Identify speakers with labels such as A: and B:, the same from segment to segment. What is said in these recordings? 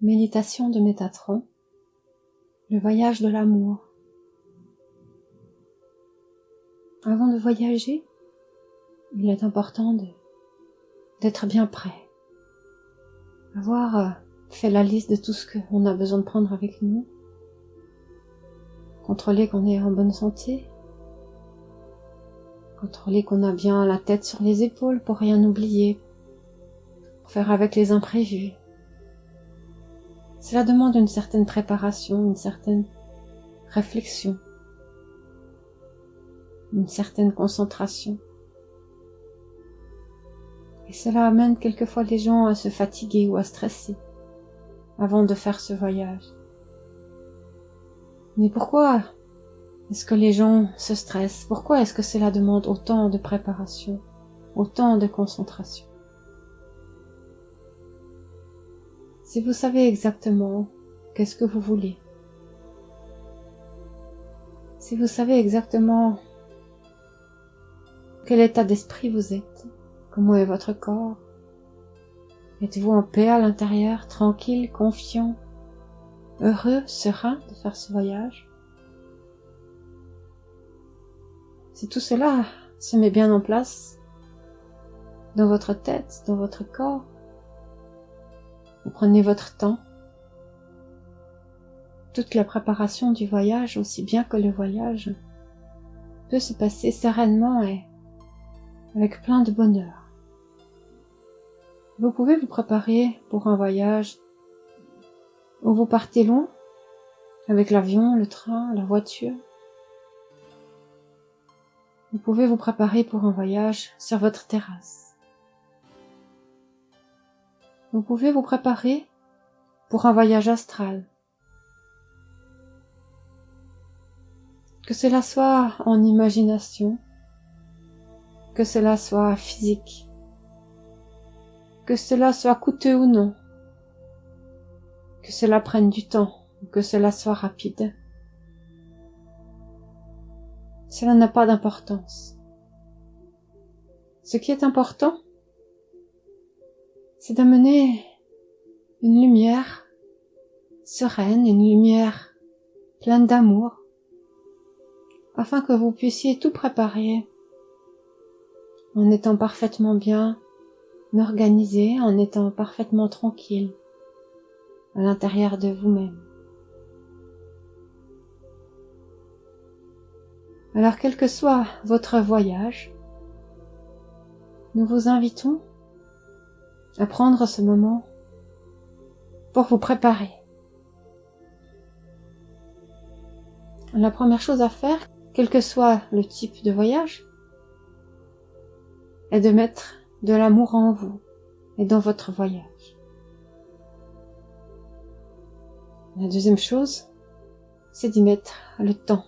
A: Méditation de Métatron, le voyage de l'amour. Avant de voyager, il est important d'être bien prêt. Avoir fait la liste de tout ce qu'on a besoin de prendre avec nous. Contrôler qu'on est en bonne santé. Contrôler qu'on a bien la tête sur les épaules pour rien oublier. Pour faire avec les imprévus. Cela demande une certaine préparation, une certaine réflexion, une certaine concentration. Et cela amène quelquefois les gens à se fatiguer ou à stresser avant de faire ce voyage. Mais pourquoi est-ce que les gens se stressent? Pourquoi est-ce que cela demande autant de préparation, autant de concentration? Si vous savez exactement qu'est-ce que vous voulez, si vous savez exactement quel état d'esprit vous êtes, comment est votre corps, êtes-vous en paix à l'intérieur, tranquille, confiant, heureux, serein de faire ce voyage? Si tout cela se met bien en place dans votre tête, dans votre corps, vous prenez votre temps. Toute la préparation du voyage, aussi bien que le voyage, peut se passer sereinement et avec plein de bonheur. Vous pouvez vous préparer pour un voyage où vous partez loin, avec l'avion, le train, la voiture. Vous pouvez vous préparer pour un voyage sur votre terrasse. Vous pouvez vous préparer pour un voyage astral. Que cela soit en imagination, que cela soit physique, que cela soit coûteux ou non, que cela prenne du temps ou que cela soit rapide. Cela n'a pas d'importance. Ce qui est important, c'est d'amener une lumière sereine, une lumière pleine d'amour, afin que vous puissiez tout préparer en étant parfaitement bien organisé, en étant parfaitement tranquille à l'intérieur de vous-même. Alors, quel que soit votre voyage, nous vous invitons à prendre ce moment pour vous préparer. La première chose à faire, quel que soit le type de voyage, est de mettre de l'amour en vous et dans votre voyage. La deuxième chose, c'est d'y mettre le temps.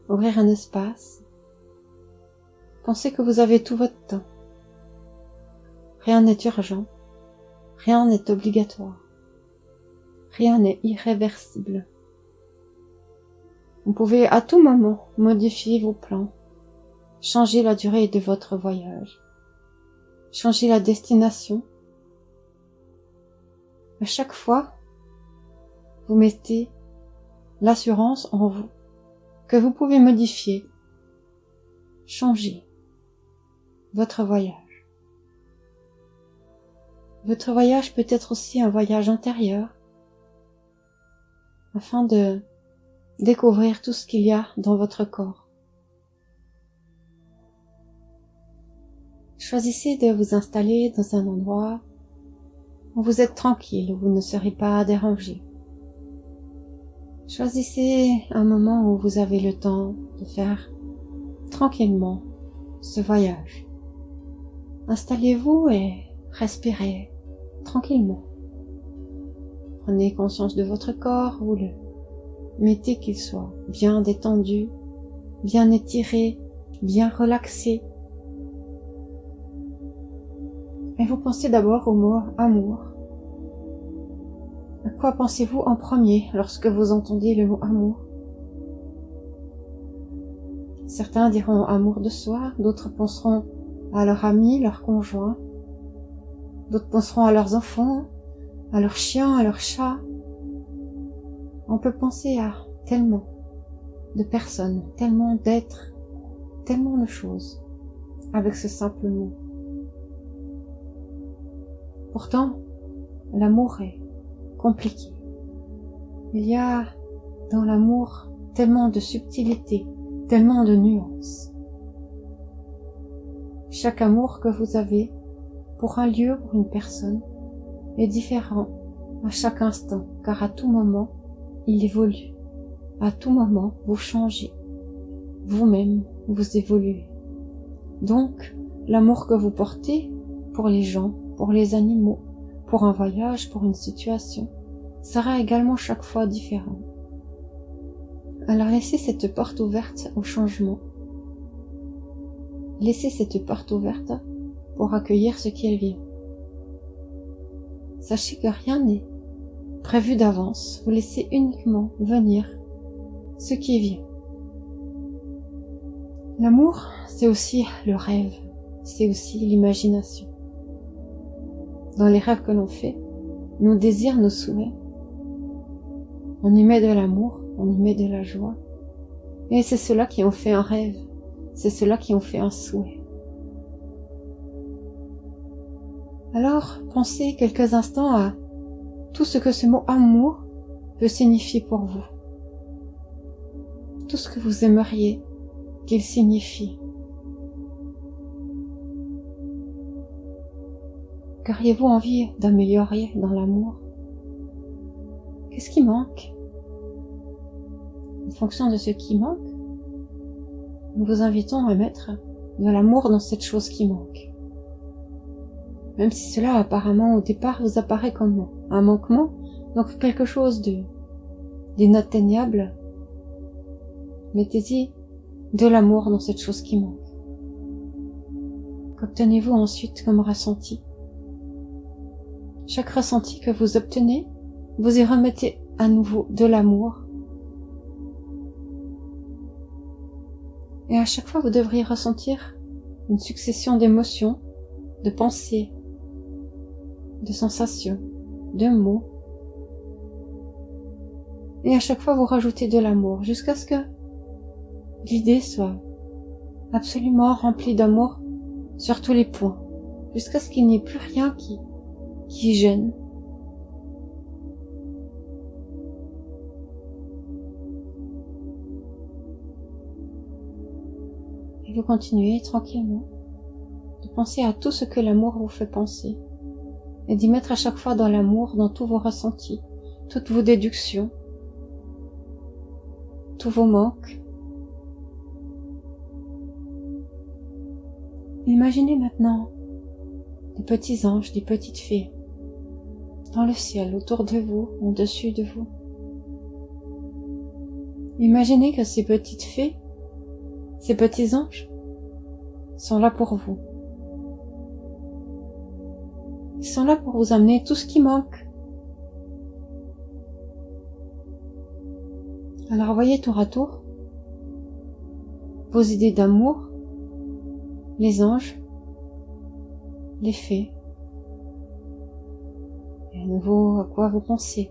A: Ouvrir un espace. Pensez que vous avez tout votre temps. Rien n'est urgent. Rien n'est obligatoire. Rien n'est irréversible. Vous pouvez à tout moment modifier vos plans, changer la durée de votre voyage, changer la destination. À chaque fois, vous mettez l'assurance en vous que vous pouvez modifier, changer votre voyage. Votre voyage peut être aussi un voyage intérieur, afin de découvrir tout ce qu'il y a dans votre corps. Choisissez de vous installer dans un endroit où vous êtes tranquille, où vous ne serez pas dérangé. Choisissez un moment où vous avez le temps de faire tranquillement ce voyage. Installez-vous et respirez tranquillement. Prenez conscience de votre corps, vous le mettez qu'il soit bien détendu, bien étiré, bien relaxé. Et vous pensez d'abord au mot amour. À quoi pensez-vous en premier lorsque vous entendez le mot amour? Certains diront amour de soi, d'autres penseront à leur ami, leur conjoint, d'autres penseront à leurs enfants, à leur chien, à leur chat. On peut penser à tellement de personnes, tellement d'êtres, tellement de choses avec ce simple mot. Pourtant, l'amour est compliqué. Il y a dans l'amour tellement de subtilité, tellement de nuances. Chaque amour que vous avez pour un lieu, pour une personne, est différent à chaque instant, car à tout moment, il évolue. À tout moment, vous changez. Vous-même, vous évoluez. Donc, l'amour que vous portez pour les gens, pour les animaux, pour un voyage, pour une situation, sera également chaque fois différent. Alors laissez cette porte ouverte au changement. Laissez cette porte ouverte pour accueillir ce qui vient. Sachez que rien n'est prévu d'avance. Vous laissez uniquement venir ce qui vient. L'amour, c'est aussi le rêve, c'est aussi l'imagination. Dans les rêves que l'on fait, nos désirs, nos souhaits, on y met de l'amour, on y met de la joie. Et c'est ceux-là qui ont fait un rêve, c'est ceux-là qui ont fait un souhait. Alors, pensez quelques instants à tout ce que ce mot amour peut signifier pour vous. Tout ce que vous aimeriez qu'il signifie. Qu'auriez-vous envie d'améliorer dans l'amour? Qu'est-ce qui manque? En fonction de ce qui manque, nous vous invitons à mettre de l'amour dans cette chose qui manque. Même si cela apparemment au départ vous apparaît comme un manquement, donc quelque chose d'inatteignable, mettez-y de l'amour dans cette chose qui manque. Qu'obtenez-vous ensuite comme ressenti? Chaque ressenti que vous obtenez, vous y remettez à nouveau de l'amour. Et à chaque fois, vous devriez ressentir une succession d'émotions, de pensées, de sensations, de mots. Et à chaque fois, vous rajoutez de l'amour jusqu'à ce que l'idée soit absolument remplie d'amour sur tous les points, jusqu'à ce qu'il n'y ait plus rien qui gêne. Et vous continuez tranquillement de penser à tout ce que l'amour vous fait penser et d'y mettre à chaque fois dans l'amour, dans tous vos ressentis, toutes vos déductions, tous vos manques. Imaginez maintenant des petits anges, des petites fées dans le ciel, autour de vous, au-dessus de vous. Imaginez que ces petites fées, ces petits anges, sont là pour vous. Ils sont là pour vous amener tout ce qui manque. Alors voyez tour à tour vos idées d'amour, les anges, les fées, et à nouveau à quoi vous pensez,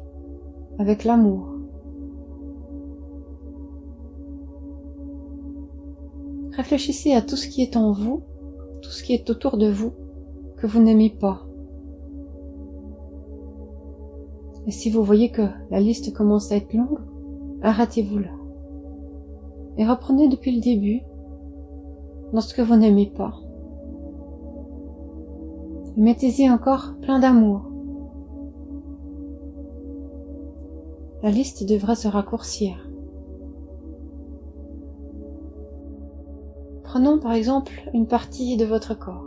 A: avec l'amour. Réfléchissez à tout ce qui est en vous, tout ce qui est autour de vous, que vous n'aimez pas. Et si vous voyez que la liste commence à être longue, arrêtez-vous là. Et reprenez depuis le début, dans ce que vous n'aimez pas. Et mettez-y encore plein d'amour. La liste devrait se raccourcir. Prenons par exemple une partie de votre corps.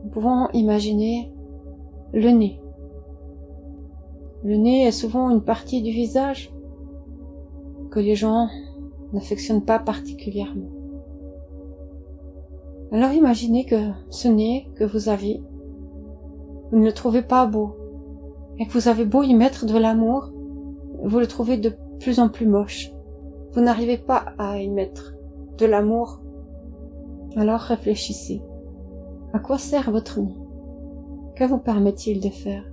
A: Nous pouvons imaginer le nez. Le nez est souvent une partie du visage que les gens n'affectionnent pas particulièrement. Alors imaginez que ce nez que vous avez, vous ne le trouvez pas beau, et que vous avez beau y mettre de l'amour, vous le trouvez de plus en plus moche. Vous n'arrivez pas à y mettre de l'amour. Alors réfléchissez. À quoi sert votre nez? Que vous permet-il de faire?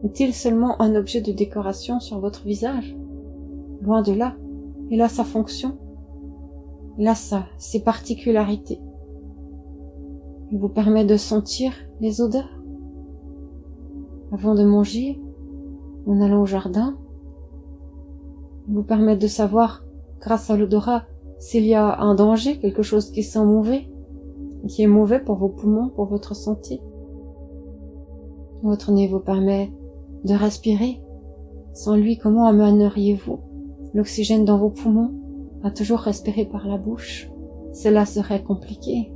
A: Est-il seulement un objet de décoration sur votre visage? Loin de là, il a sa fonction, il a ses particularités. Il vous permet de sentir les odeurs. Avant de manger, en allant au jardin, il vous permet de savoir, grâce à l'odorat, s'il y a un danger, quelque chose qui sent mauvais, qui est mauvais pour vos poumons, pour votre santé. Votre nez vous permet de respirer. Sans lui, comment amèneriez-vous l'oxygène dans vos poumons à toujours respirer par la bouche? Cela serait compliqué.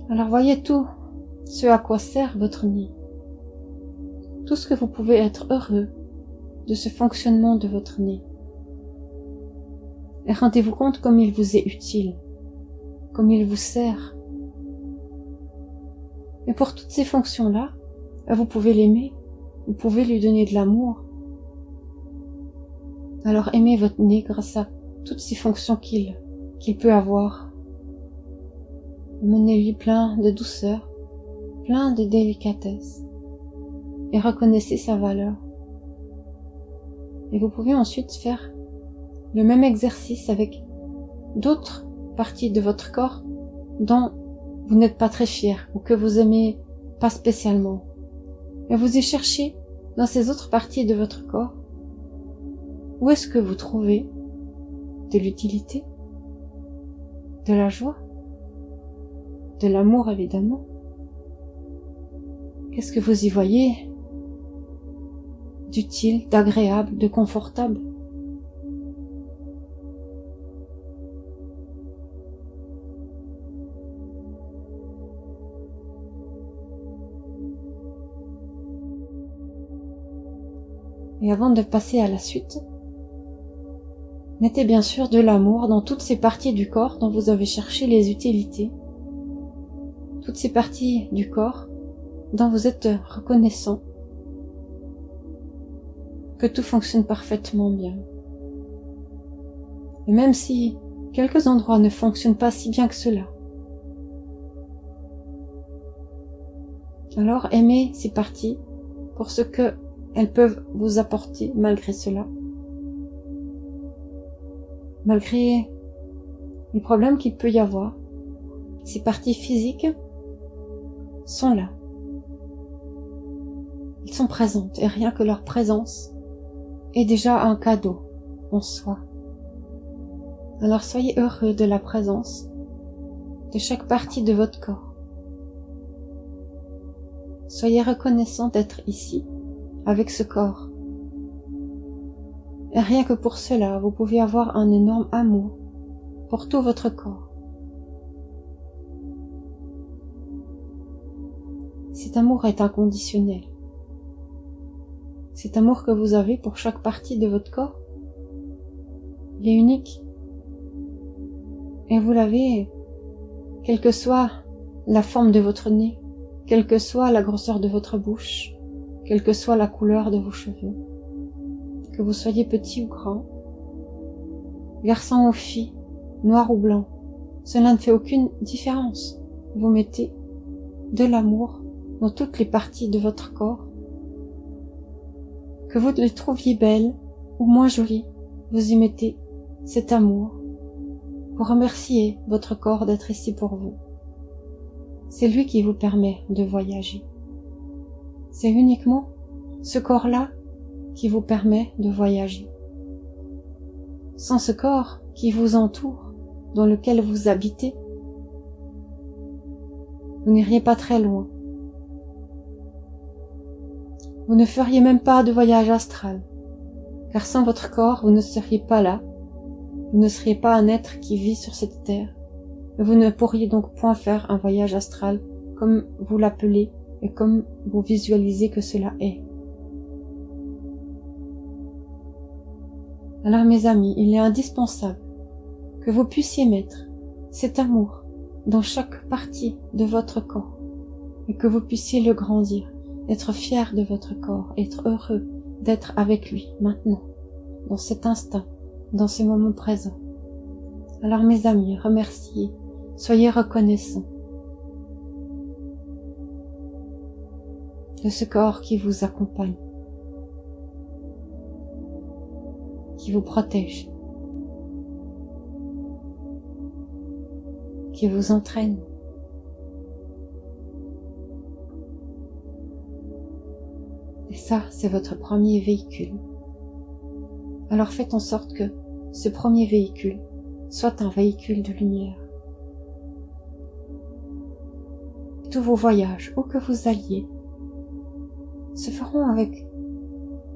A: Alors voyez tout ce à quoi sert votre nez. Tout ce que vous pouvez être heureux de ce fonctionnement de votre nez. Et rendez-vous compte comme il vous est utile, comme il vous sert. Et pour toutes ces fonctions-là, vous pouvez l'aimer, vous pouvez lui donner de l'amour. Alors aimez votre nez grâce à toutes ces fonctions qu'il peut avoir. Menez-lui plein de douceur, plein de délicatesse, et reconnaissez sa valeur. Et vous pouvez ensuite faire le même exercice avec d'autres parties de votre corps dont vous n'êtes pas très fier ou que vous aimez pas spécialement. Et vous y cherchez dans ces autres parties de votre corps où est-ce que vous trouvez de l'utilité, de la joie, de l'amour évidemment. Qu'est-ce que vous y voyez d'utile, d'agréable, de confortable? Et avant de passer à la suite, mettez bien sûr de l'amour dans toutes ces parties du corps dont vous avez cherché les utilités, toutes ces parties du corps dont vous êtes reconnaissant que tout fonctionne parfaitement bien. Et même si quelques endroits ne fonctionnent pas si bien que cela, alors aimez ces parties pour ce que elles peuvent vous apporter malgré cela. Malgré les problèmes qu'il peut y avoir, ces parties physiques sont là. Elles sont présentes et rien que leur présence est déjà un cadeau en soi. Alors soyez heureux de la présence de chaque partie de votre corps. Soyez reconnaissant d'être ici, avec ce corps. Et rien que pour cela, vous pouvez avoir un énorme amour pour tout votre corps. Cet amour est inconditionnel. Cet amour que vous avez pour chaque partie de votre corps, il est unique. Et vous l'avez, quelle que soit la forme de votre nez, quelle que soit la grosseur de votre bouche, quelle que soit la couleur de vos cheveux, que vous soyez petit ou grand, garçon ou fille, noir ou blanc, cela ne fait aucune différence. Vous mettez de l'amour dans toutes les parties de votre corps. Que vous les trouviez belles ou moins jolies, vous y mettez cet amour. Vous remerciez votre corps d'être ici pour vous. C'est lui qui vous permet de voyager. C'est uniquement ce corps-là qui vous permet de voyager. Sans ce corps qui vous entoure, dans lequel vous habitez, vous n'iriez pas très loin. Vous ne feriez même pas de voyage astral, car sans votre corps, vous ne seriez pas là, vous ne seriez pas un être qui vit sur cette terre, et vous ne pourriez donc point faire un voyage astral comme vous l'appelez et comme vous visualisez que cela est. Alors mes amis, il est indispensable que vous puissiez mettre cet amour dans chaque partie de votre corps et que vous puissiez le grandir, être fier de votre corps, être heureux d'être avec lui maintenant, dans cet instant, dans ce moment présent. Alors mes amis, remerciez, soyez reconnaissants. de ce corps qui vous accompagne, qui vous protège, qui vous entraîne. Et ça, c'est votre premier véhicule. Alors faites en sorte que ce premier véhicule soit un véhicule de lumière. Tous vos voyages, où que vous alliez, se feront avec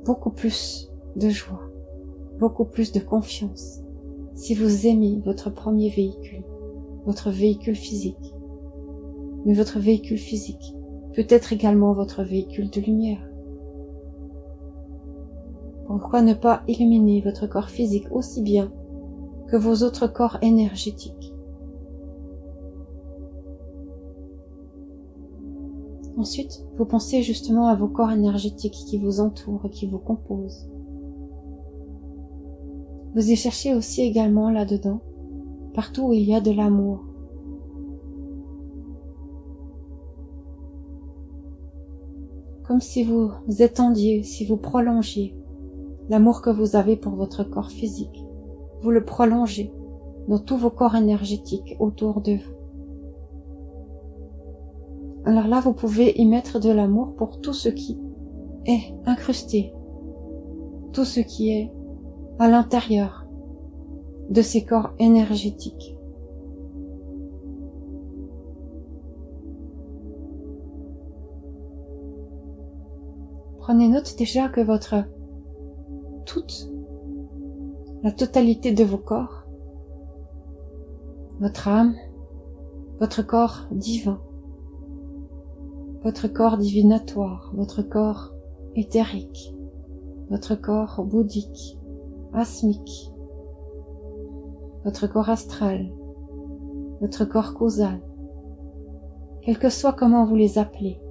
A: beaucoup plus de joie, beaucoup plus de confiance, si vous aimez votre premier véhicule, votre véhicule physique. Mais votre véhicule physique peut être également votre véhicule de lumière. Pourquoi ne pas illuminer votre corps physique aussi bien que vos autres corps énergétiques? Ensuite, vous pensez justement à vos corps énergétiques qui vous entourent et qui vous composent. Vous y cherchez aussi également là-dedans, partout où il y a de l'amour. Comme si vous étendiez, si vous prolongiez l'amour que vous avez pour votre corps physique. Vous le prolongez dans tous vos corps énergétiques autour de vous. Alors là, vous pouvez y mettre de l'amour pour tout ce qui est incrusté, tout ce qui est à l'intérieur de ces corps énergétiques. Prenez note déjà que la totalité de vos corps, votre âme, votre corps divin, votre corps divinatoire, votre corps éthérique, votre corps bouddhique, asmique, votre corps astral, votre corps causal, quel que soit comment vous les appelez,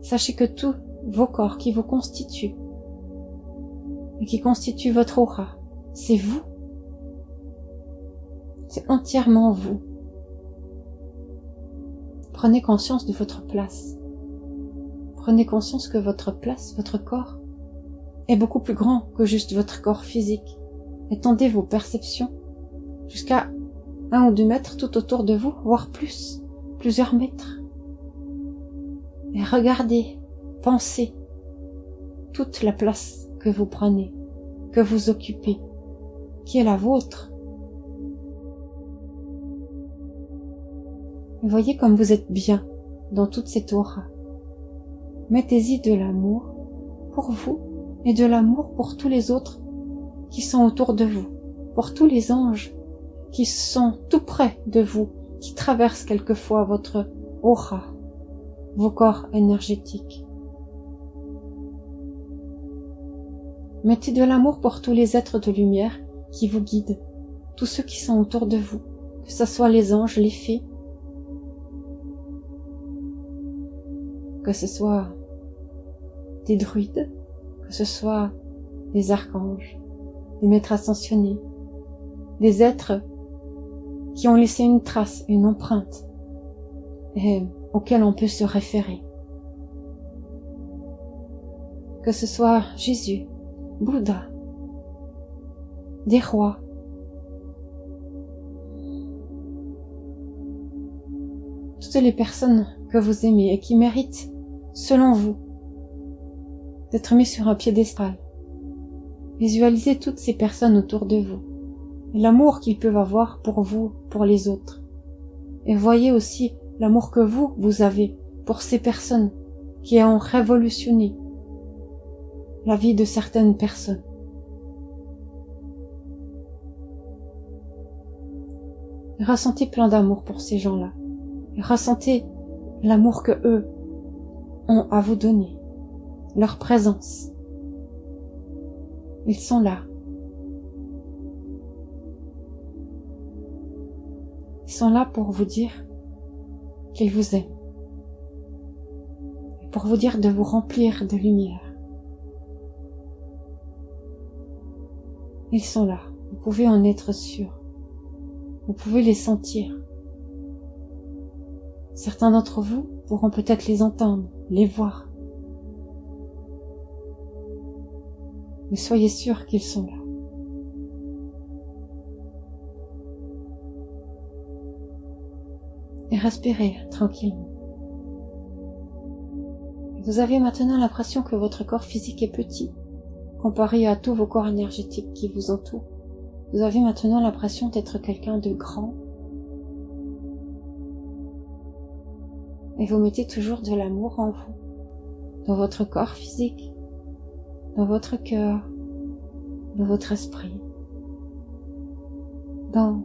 A: sachez que tous vos corps qui vous constituent et qui constituent votre aura, c'est vous. C'est entièrement vous. Prenez conscience de votre place. Prenez conscience que votre place, votre corps, est beaucoup plus grand que juste votre corps physique. Étendez vos perceptions jusqu'à 1 ou 2 mètres tout autour de vous, voire plus, plusieurs mètres. Et regardez, pensez toute la place que vous prenez, que vous occupez, qui est la vôtre. Et voyez comme vous êtes bien dans toute cette aura. Mettez-y de l'amour pour vous et de l'amour pour tous les autres qui sont autour de vous, pour tous les anges qui sont tout près de vous, qui traversent quelquefois votre aura, vos corps énergétiques. Mettez de l'amour pour tous les êtres de lumière qui vous guident, tous ceux qui sont autour de vous, que ce soit les anges, les fées, que ce soit des druides, que ce soit des archanges, des maîtres ascensionnés, des êtres qui ont laissé une trace, une empreinte, et auxquels on peut se référer. Que ce soit Jésus, Bouddha, des rois, toutes les personnes que vous aimez et qui méritent, selon vous, d'être mis sur un piédestal. Visualisez toutes ces personnes autour de vous et l'amour qu'ils peuvent avoir pour vous, pour les autres. Et voyez aussi l'amour que vous avez pour ces personnes qui ont révolutionné la vie de certaines personnes. Ressentez plein d'amour pour ces gens-là. Et ressentez l'amour que eux ont à vous donner, leur présence. Ils sont là. Ils sont là pour vous dire qu'ils vous aiment. Et pour vous dire de vous remplir de lumière. Ils sont là. Vous pouvez en être sûr. Vous pouvez les sentir. Certains d'entre vous pourront peut-être les entendre, les voir, mais soyez sûr qu'ils sont là. Et respirez tranquillement. Vous avez maintenant l'impression que votre corps physique est petit, comparé à tous vos corps énergétiques qui vous entourent. Vous avez maintenant l'impression d'être quelqu'un de grand. Et vous mettez toujours de l'amour en vous, dans votre corps physique, dans votre cœur, dans votre esprit, dans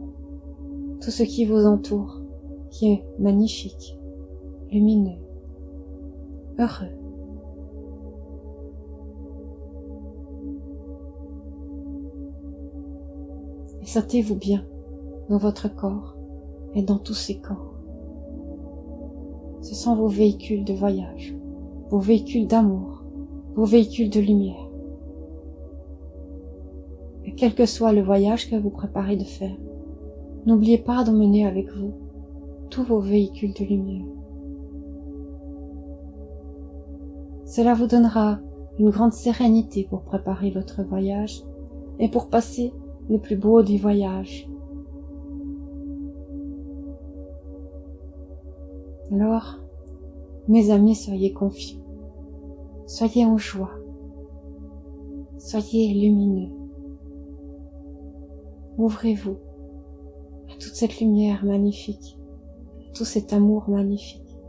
A: tout ce qui vous entoure, qui est magnifique, lumineux, heureux. Et sentez-vous bien dans votre corps et dans tous ces corps. Ce sont vos véhicules de voyage, vos véhicules d'amour, vos véhicules de lumière. Et quel que soit le voyage que vous préparez de faire, n'oubliez pas d'emmener avec vous tous vos véhicules de lumière. Cela vous donnera une grande sérénité pour préparer votre voyage et pour passer le plus beau des voyages. Alors, mes amis, soyez confiants, soyez en joie, soyez lumineux. Ouvrez-vous à toute cette lumière magnifique, à tout cet amour magnifique.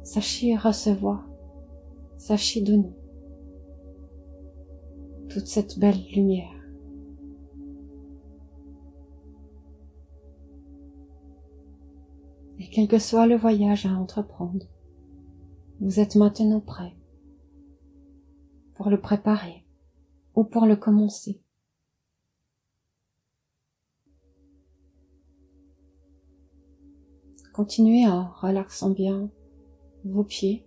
A: Sachez recevoir, sachez donner toute cette belle lumière. Et quel que soit le voyage à entreprendre, vous êtes maintenant prêt pour le préparer ou pour le commencer. Continuez en relaxant bien vos pieds,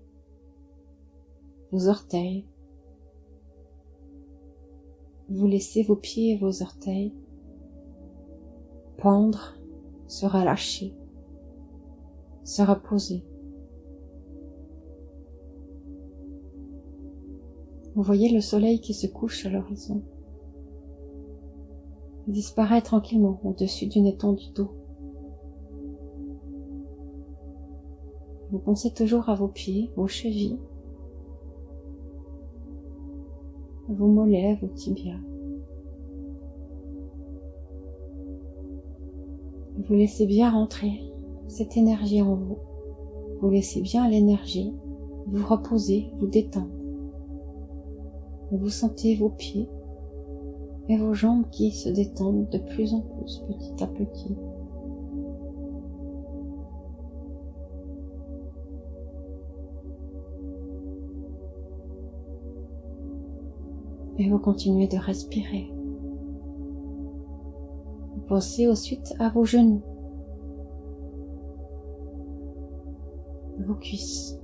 A: vos orteils. Vous laissez vos pieds et vos orteils pendre, se relâcher, se reposer. Vous voyez le soleil qui se couche à l'horizon. Il disparaît tranquillement au-dessus d'une étendue d'eau. Vous pensez toujours à vos pieds, vos chevilles, vos mollets, vos tibias. Vous laissez bien rentrer cette énergie en vous. Vous laissez bien l'énergie vous reposer, vous détendre. Vous sentez vos pieds et vos jambes qui se détendent de plus en plus, petit à petit. Et vous continuez de respirer. Vous pensez ensuite à vos genoux, vos cuisses.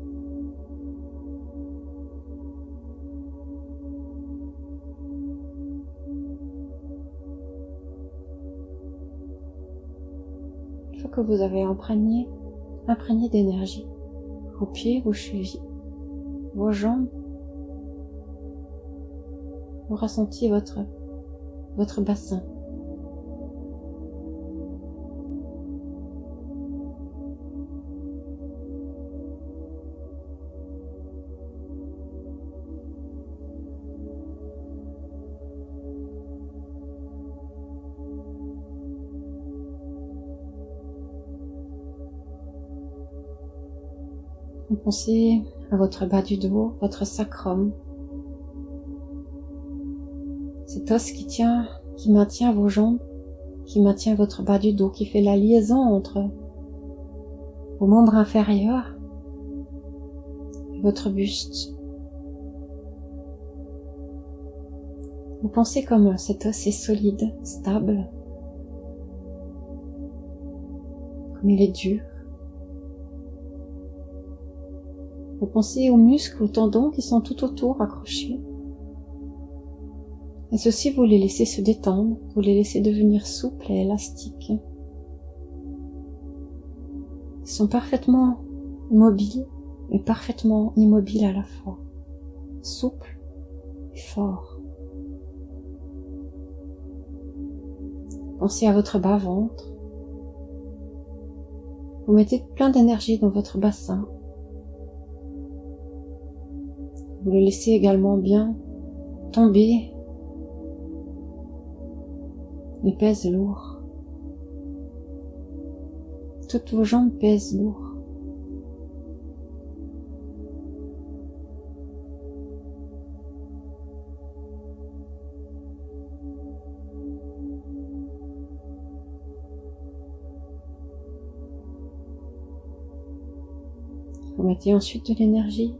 A: Une fois que vous avez imprégné d'énergie, vos pieds, vos chevilles, vos jambes, vous ressentiez votre bassin. Vous pensez à votre bas du dos, votre sacrum, cet os qui maintient vos jambes, qui maintient votre bas du dos, qui fait la liaison entre vos membres inférieurs et votre buste. Vous pensez comme cet os est solide, stable, comme il est dur. Vous pensez aux muscles, aux tendons qui sont tout autour accrochés. Et ceux-ci, vous les laissez se détendre, vous les laissez devenir souples et élastiques. Ils sont parfaitement mobiles et parfaitement immobiles à la fois, souples et forts. Pensez à votre bas-ventre. Vous mettez plein d'énergie dans votre bassin. Vous le laissez également bien tomber. Il pèse lourd. Toutes vos jambes pèsent lourd. Vous mettez ensuite de l'énergie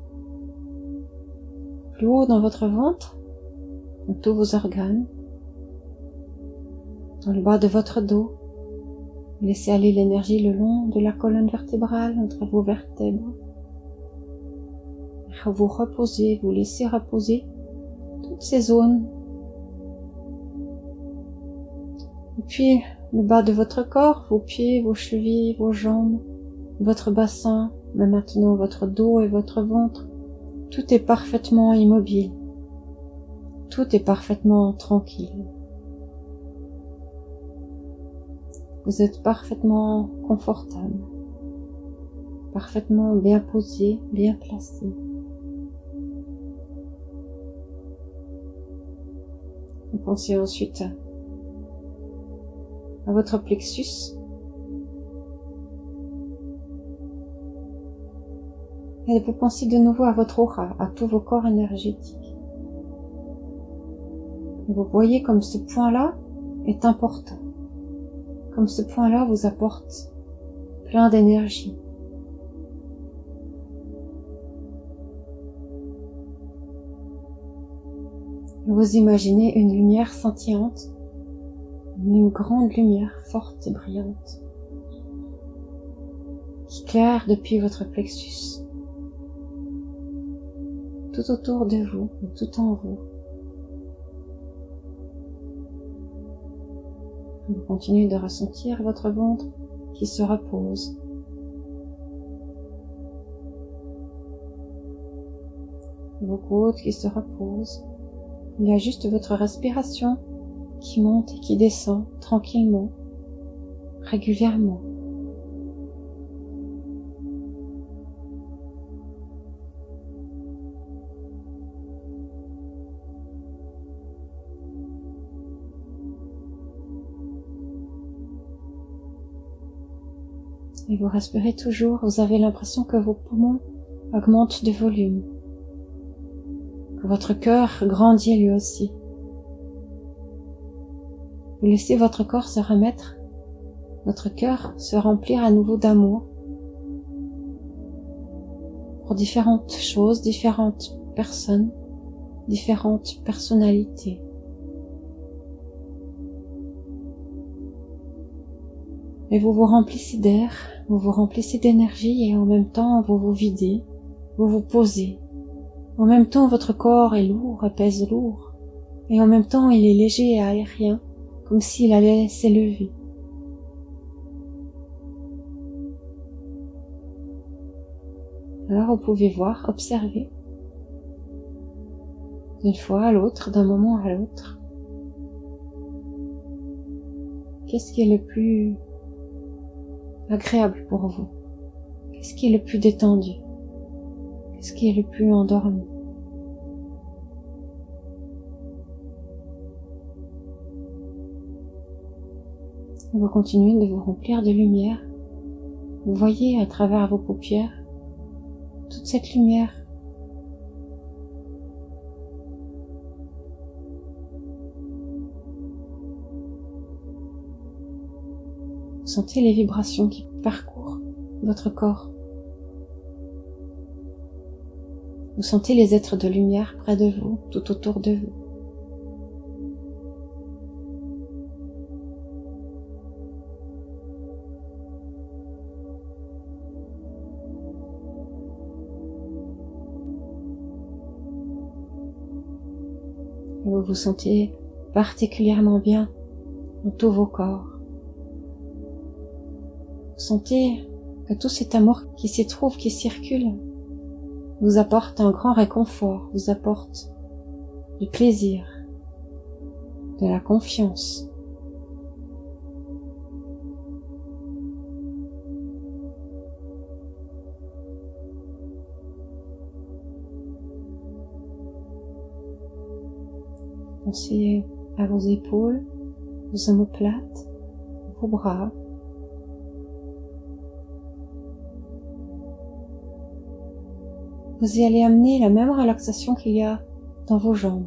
A: plus haut dans votre ventre, dans tous vos organes, dans le bas de votre dos. Vous laissez aller l'énergie le long de la colonne vertébrale, entre vos vertèbres. Vous reposez, vous laissez reposer toutes ces zones. Et puis, le bas de votre corps, vos pieds, vos chevilles, vos jambes, votre bassin, mais maintenant votre dos et votre ventre, tout est parfaitement immobile. Tout est parfaitement tranquille. Vous êtes parfaitement confortable, parfaitement bien posé, bien placé. Vous pensez ensuite à votre plexus. Et vous pensez de nouveau à votre aura, à tous vos corps énergétiques. Et vous voyez comme ce point-là est important. Comme ce point-là vous apporte plein d'énergie. Vous imaginez une lumière scintillante, une grande lumière forte et brillante, qui éclaire depuis votre plexus, tout autour de vous et tout en vous. Vous continuez de ressentir votre ventre qui se repose. Vos côtes qui se reposent. Il y a juste votre respiration qui monte et qui descend tranquillement, régulièrement. Et vous respirez toujours, vous avez l'impression que vos poumons augmentent de volume, que votre cœur grandit lui aussi. Vous laissez votre corps se remettre, votre cœur se remplir à nouveau d'amour pour différentes choses, différentes personnes, différentes personnalités. Et vous vous remplissez d'air, vous vous remplissez d'énergie et en même temps vous vous videz, vous vous posez. En même temps votre corps est lourd et pèse lourd et en même temps il est léger et aérien comme s'il allait s'élever. Alors vous pouvez voir, observer d'une fois à l'autre, d'un moment à l'autre. Qu'est-ce qui est le plus agréable pour vous? Qu'est-ce qui est le plus détendu? Qu'est-ce qui est le plus endormi? Et vous continuez de vous remplir de lumière. Vous voyez à travers vos paupières toute cette lumière. Vous sentez les vibrations qui parcourent votre corps. Vous sentez les êtres de lumière près de vous, tout autour de vous. Et vous vous sentez particulièrement bien dans tous vos corps. Vous sentez que tout cet amour qui s'y trouve, qui circule, vous apporte un grand réconfort, vous apporte du plaisir, de la confiance, Pensez à vos épaules, vos omoplates, vos bras. Vous y allez amener la même relaxation qu'il y a dans vos jambes.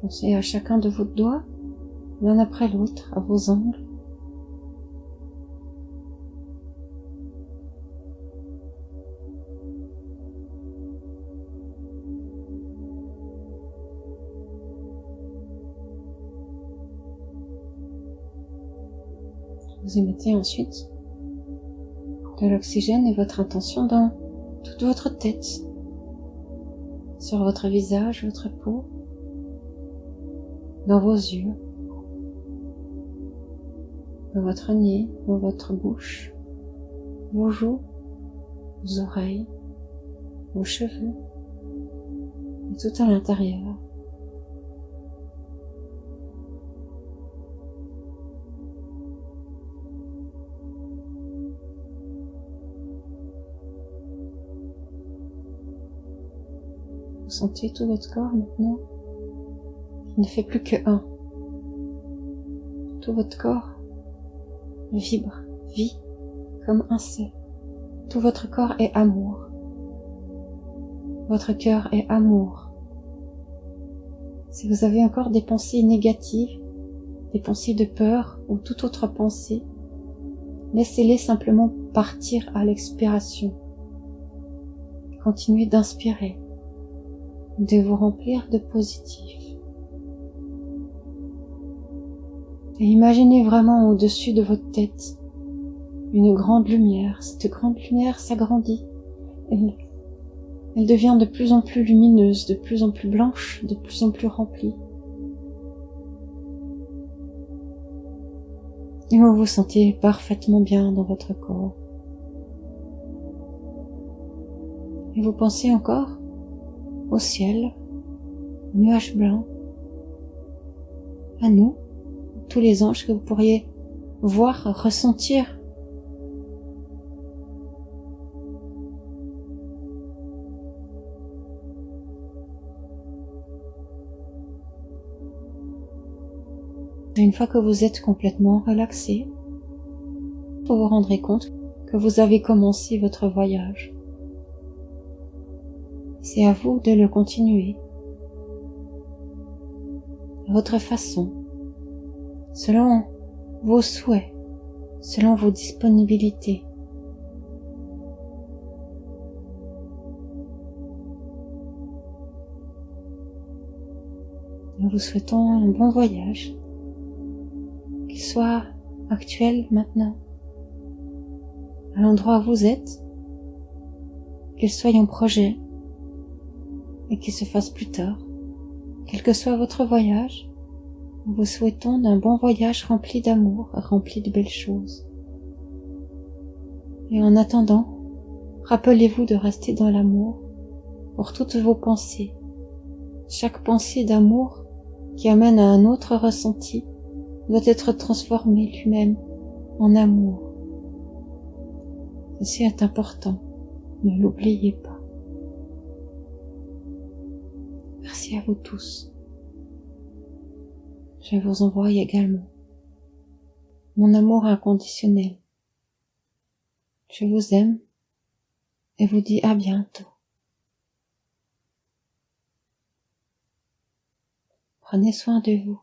A: Pensez à chacun de vos doigts, l'un après l'autre, à vos ongles. Vous y mettez ensuite de l'oxygène et votre intention dans toute votre tête, sur votre visage, votre peau, dans vos yeux, dans votre nez, dans votre bouche, vos joues, vos oreilles, vos cheveux, et tout à l'intérieur. Vous sentez tout votre corps maintenant qui ne fait plus que un. Tout votre corps vibre, vit comme un seul. Tout votre corps est amour. Votre cœur est amour. Si vous avez encore des pensées négatives, des pensées de peur ou toute autre pensée, laissez-les simplement partir à l'expiration. Continuez d'inspirer, de vous remplir de positif. Et imaginez vraiment au-dessus de votre tête une grande lumière. Cette grande lumière s'agrandit. Elle devient de plus en plus lumineuse, de plus en plus blanche, de plus en plus remplie. Et vous vous sentez parfaitement bien dans votre corps. Et vous pensez encore au ciel, aux nuages blancs, à nous, tous les anges que vous pourriez voir, ressentir. Et une fois que vous êtes complètement relaxé, vous vous rendrez compte que vous avez commencé votre voyage. C'est à vous de le continuer, à votre façon, selon vos souhaits, selon vos disponibilités. Nous vous souhaitons un bon voyage, qu'il soit actuel maintenant, à l'endroit où vous êtes, qu'il soit en projet et qu'il se fasse plus tard. Quel que soit votre voyage, nous vous souhaitons d'un bon voyage rempli d'amour, rempli de belles choses. Et en attendant, rappelez-vous de rester dans l'amour pour toutes vos pensées. Chaque pensée d'amour qui amène à un autre ressenti doit être transformé lui-même en amour. Ceci est important, ne l'oubliez pas. Merci à vous tous. Je vous envoie également mon amour inconditionnel. Je vous aime et vous dis à bientôt. Prenez soin de vous.